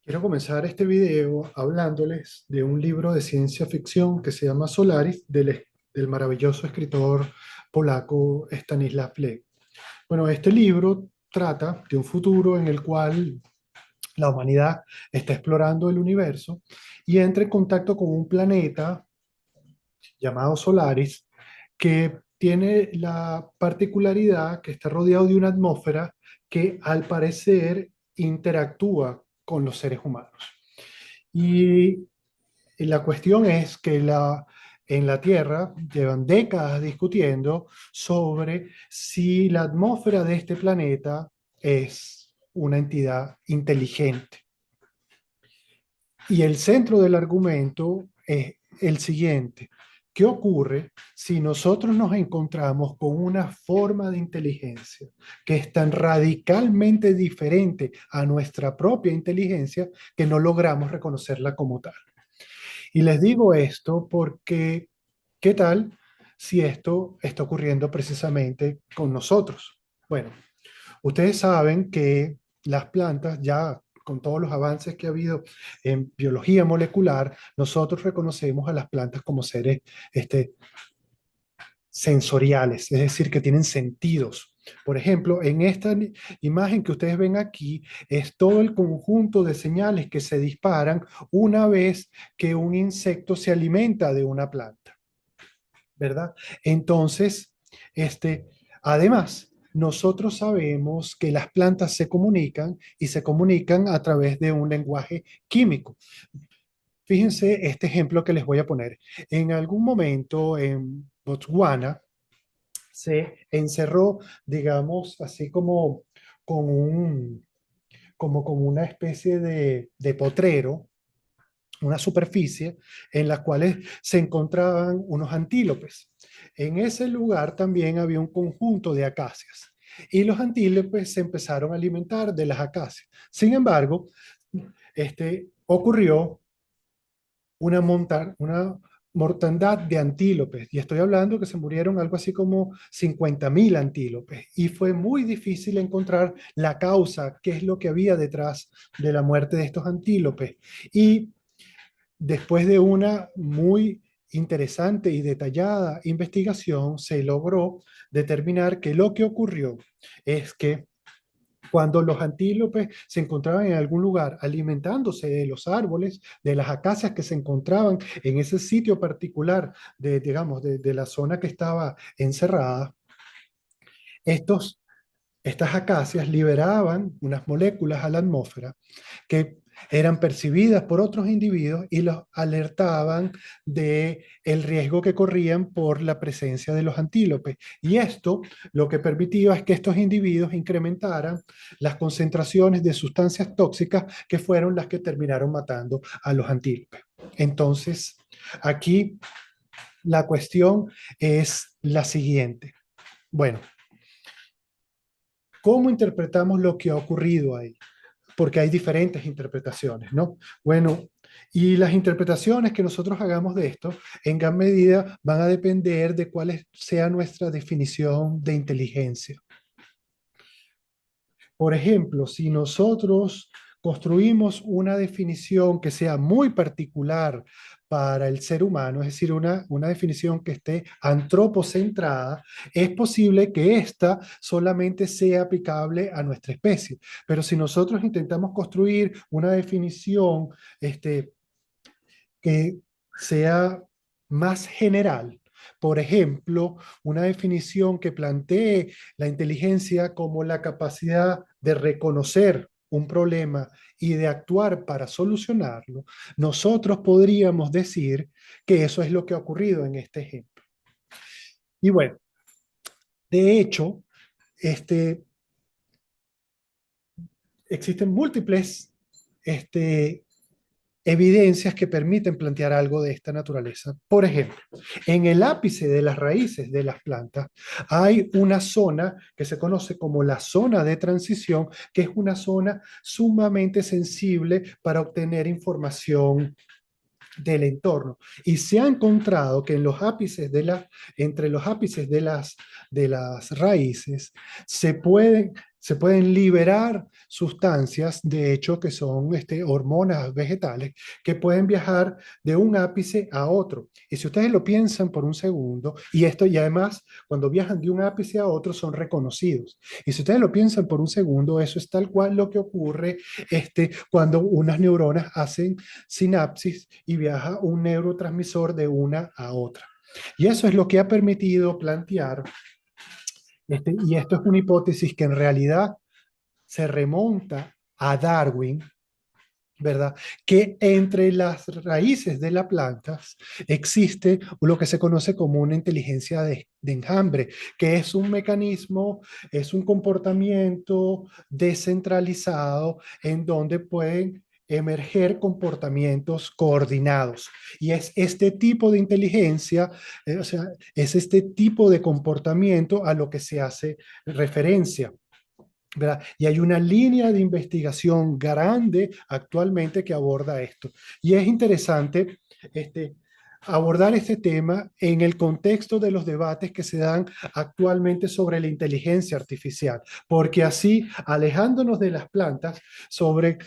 Quiero comenzar este video hablándoles de un libro de ciencia ficción que se llama Solaris, del maravilloso escritor polaco Stanisław Lem. Bueno, este libro trata de un futuro en el cual la humanidad está explorando el universo y entra en contacto con un planeta llamado Solaris que tiene la particularidad que está rodeado de una atmósfera que al parecer interactúa con los seres humanos. Y la cuestión es que en la Tierra llevan décadas discutiendo sobre si la atmósfera de este planeta es una entidad inteligente. Y el centro del argumento es el siguiente. ¿Qué ocurre si nosotros nos encontramos con una forma de inteligencia que es tan radicalmente diferente a nuestra propia inteligencia que no logramos reconocerla como tal? Y les digo esto porque, ¿qué tal si esto está ocurriendo precisamente con nosotros? Bueno, ustedes saben que las plantas, ya con todos los avances que ha habido en biología molecular, nosotros reconocemos a las plantas como seres este, sensoriales, es decir, que tienen sentidos. Por ejemplo, en esta imagen que ustedes ven aquí, es todo el conjunto de señales que se disparan una vez que un insecto se alimenta de una planta, ¿verdad? Entonces, este, además, nosotros sabemos que las plantas se comunican y se comunican a través de un lenguaje químico. Fíjense este ejemplo que les voy a poner. En algún momento en Botswana se encerró, digamos, así como con como con una especie de potrero, una superficie en la cual se encontraban unos antílopes. En ese lugar también había un conjunto de acacias y los antílopes se empezaron a alimentar de las acacias. Sin embargo, ocurrió una mortandad de antílopes, y estoy hablando que se murieron algo así como 50.000 antílopes, y fue muy difícil encontrar la causa, qué es lo que había detrás de la muerte de estos antílopes. Y después de una muy interesante y detallada investigación, se logró determinar que lo que ocurrió es que cuando los antílopes se encontraban en algún lugar alimentándose de los árboles, de las acacias que se encontraban en ese sitio particular digamos, de la zona que estaba encerrada, estos estas acacias liberaban unas moléculas a la atmósfera que eran percibidas por otros individuos y los alertaban de el riesgo que corrían por la presencia de los antílopes. Y esto lo que permitía es que estos individuos incrementaran las concentraciones de sustancias tóxicas que fueron las que terminaron matando a los antílopes. Entonces, aquí la cuestión es la siguiente. Bueno, ¿cómo interpretamos lo que ha ocurrido ahí? Porque hay diferentes interpretaciones, ¿no? Bueno, y las interpretaciones que nosotros hagamos de esto, en gran medida, van a depender de cuál sea nuestra definición de inteligencia. Por ejemplo, si nosotros construimos una definición que sea muy particular para el ser humano, es decir, una definición que esté antropocentrada, es posible que ésta solamente sea aplicable a nuestra especie. Pero si nosotros intentamos construir una definición que sea más general. Por ejemplo, una definición que plantee la inteligencia como la capacidad de reconocer un problema y de actuar para solucionarlo, nosotros podríamos decir que eso es lo que ha ocurrido en este ejemplo. Y bueno, de hecho, este, existen múltiples evidencias que permiten plantear algo de esta naturaleza. Por ejemplo, en el ápice de las raíces de las plantas hay una zona que se conoce como la zona de transición, que es una zona sumamente sensible para obtener información del entorno. Y se ha encontrado que en los ápices entre los ápices de las raíces se pueden se pueden liberar sustancias, de hecho, que son hormonas vegetales, que pueden viajar de un ápice a otro. Y si ustedes lo piensan por un segundo, y además, cuando viajan de un ápice a otro, son reconocidos. Y si ustedes lo piensan por un segundo, eso es tal cual lo que ocurre cuando unas neuronas hacen sinapsis y viaja un neurotransmisor de una a otra. Y eso es lo que ha permitido plantear, y esto es una hipótesis que en realidad se remonta a Darwin, ¿verdad? Que entre las raíces de las plantas existe lo que se conoce como una inteligencia de enjambre, que es un mecanismo, es un comportamiento descentralizado en donde pueden emerger comportamientos coordinados. Y es este tipo de inteligencia, o sea, es este tipo de comportamiento a lo que se hace referencia. ¿Verdad? Y hay una línea de investigación grande actualmente que aborda esto. Y es interesante abordar este tema en el contexto de los debates que se dan actualmente sobre la inteligencia artificial, porque así, alejándonos de las plantas, sobre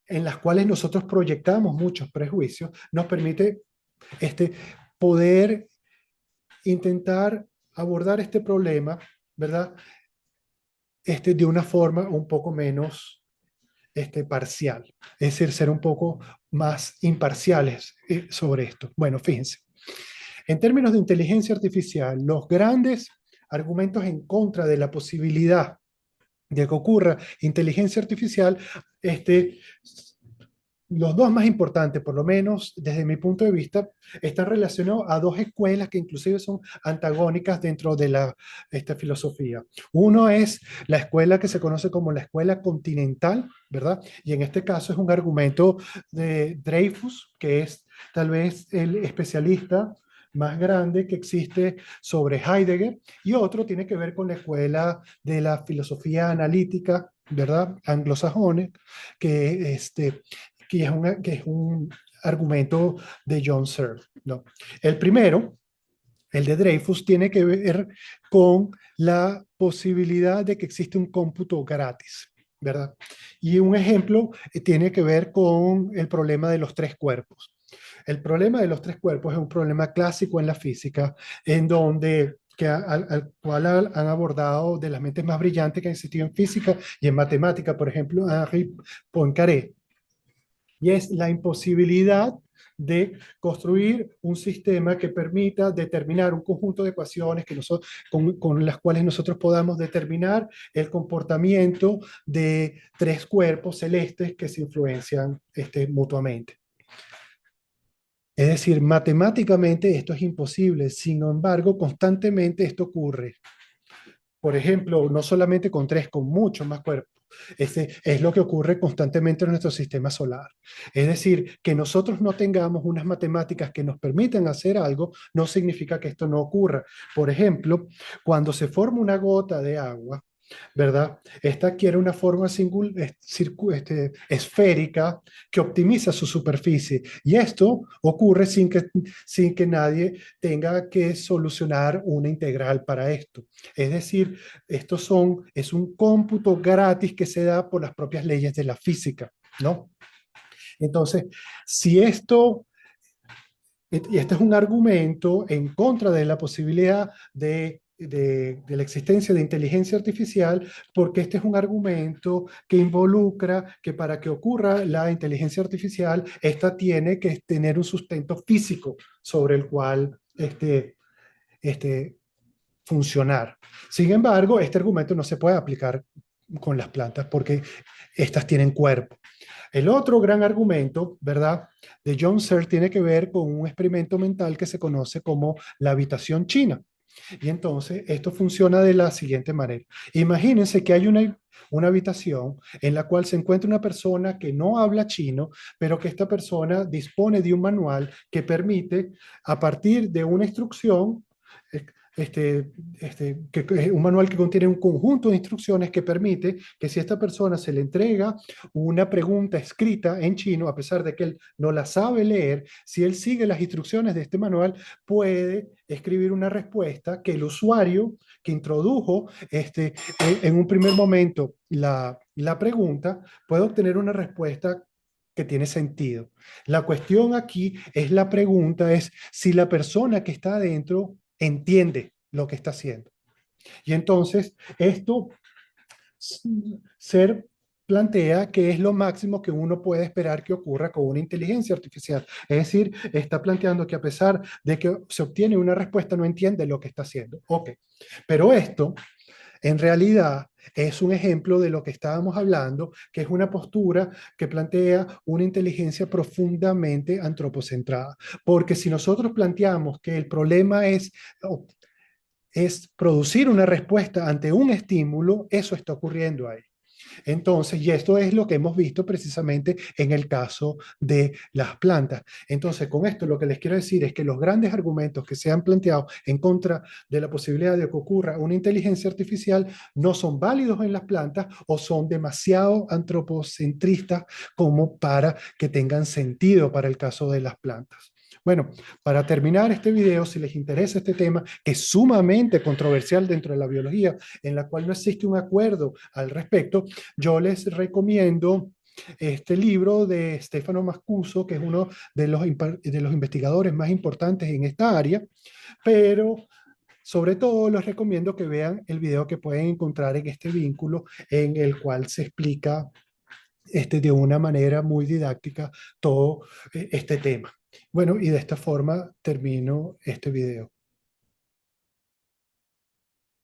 en las cuales nosotros proyectamos muchos prejuicios, nos permite este, poder intentar abordar este problema, ¿verdad? De una forma un poco menos parcial, es decir, ser un poco más imparciales sobre esto. Bueno, fíjense, en términos de inteligencia artificial, los grandes argumentos en contra de la posibilidad de que ocurra inteligencia artificial, los dos más importantes, por lo menos desde mi punto de vista, están relacionados a dos escuelas que inclusive son antagónicas dentro de esta filosofía. Uno es la escuela que se conoce como la escuela continental, ¿verdad? Y en este caso es un argumento de Dreyfus, que es tal vez el especialista más grande que existe sobre Heidegger, y otro tiene que ver con la escuela de la filosofía analítica, ¿verdad? Anglosajona, que que es un argumento de John Searle, ¿no? El primero, el de Dreyfus, tiene que ver con la posibilidad de que existe un cómputo gratis, ¿verdad? Y un ejemplo tiene que ver con el problema de los tres cuerpos. El problema de los tres cuerpos es un problema clásico en la física, en donde al cual han abordado de las mentes más brillantes que han existido en física y en matemática, por ejemplo, Henri Poincaré, y es la imposibilidad de construir un sistema que permita determinar un conjunto de ecuaciones con las cuales nosotros podamos determinar el comportamiento de tres cuerpos celestes que se influencian mutuamente. Es decir, matemáticamente esto es imposible, sin embargo, constantemente esto ocurre. Por ejemplo, no solamente con tres, con muchos más cuerpos. Es lo que ocurre constantemente en nuestro sistema solar. Es decir, que nosotros no tengamos unas matemáticas que nos permitan hacer algo, no significa que esto no ocurra. Por ejemplo, cuando se forma una gota de agua, ¿verdad? Esta adquiere una forma esférica que optimiza su superficie. Y esto ocurre sin que nadie tenga que solucionar una integral para esto. Es decir, es un cómputo gratis que se da por las propias leyes de la física, ¿no? Entonces, si esto y este es un argumento en contra de la posibilidad de la existencia de inteligencia artificial, porque este es un argumento que involucra que para que ocurra la inteligencia artificial, esta tiene que tener un sustento físico sobre el cual este, funcionar. Sin embargo, este argumento no se puede aplicar con las plantas porque estas tienen cuerpo. El otro gran argumento, ¿verdad?, de John Searle tiene que ver con un experimento mental que se conoce como la habitación china. Y entonces esto funciona de la siguiente manera. Imagínense que hay una habitación en la cual se encuentra una persona que no habla chino, pero que esta persona dispone de un manual que permite, a partir de una instrucción, que es un manual que contiene un conjunto de instrucciones que permite que si a esta persona se le entrega una pregunta escrita en chino, a pesar de que él no la sabe leer, si él sigue las instrucciones de este manual, puede escribir una respuesta que el usuario que introdujo en un primer momento la pregunta puede obtener una respuesta que tiene sentido. La cuestión aquí es la pregunta, es si la persona que está adentro entiende lo que está haciendo. Y entonces esto ser plantea que es lo máximo que uno puede esperar que ocurra con una inteligencia artificial. Es decir, está planteando que a pesar de que se obtiene una respuesta, no entiende lo que está haciendo. Ok, pero esto en realidad es un ejemplo de lo que estábamos hablando, que es una postura que plantea una inteligencia profundamente antropocentrada. Porque si nosotros planteamos que el problema es producir una respuesta ante un estímulo, eso está ocurriendo ahí. Entonces, y esto es lo que hemos visto precisamente en el caso de las plantas. Entonces, con esto lo que les quiero decir es que los grandes argumentos que se han planteado en contra de la posibilidad de que ocurra una inteligencia artificial no son válidos en las plantas o son demasiado antropocentristas como para que tengan sentido para el caso de las plantas. Bueno, para terminar este video, si les interesa este tema, que es sumamente controversial dentro de la biología, en la cual no existe un acuerdo al respecto, yo les recomiendo este libro de Stefano Mancuso, que es uno de los investigadores más importantes en esta área, pero sobre todo les recomiendo que vean el video que pueden encontrar en este vínculo, en el cual se explica de una manera muy didáctica todo este tema. Bueno, y de esta forma termino este video.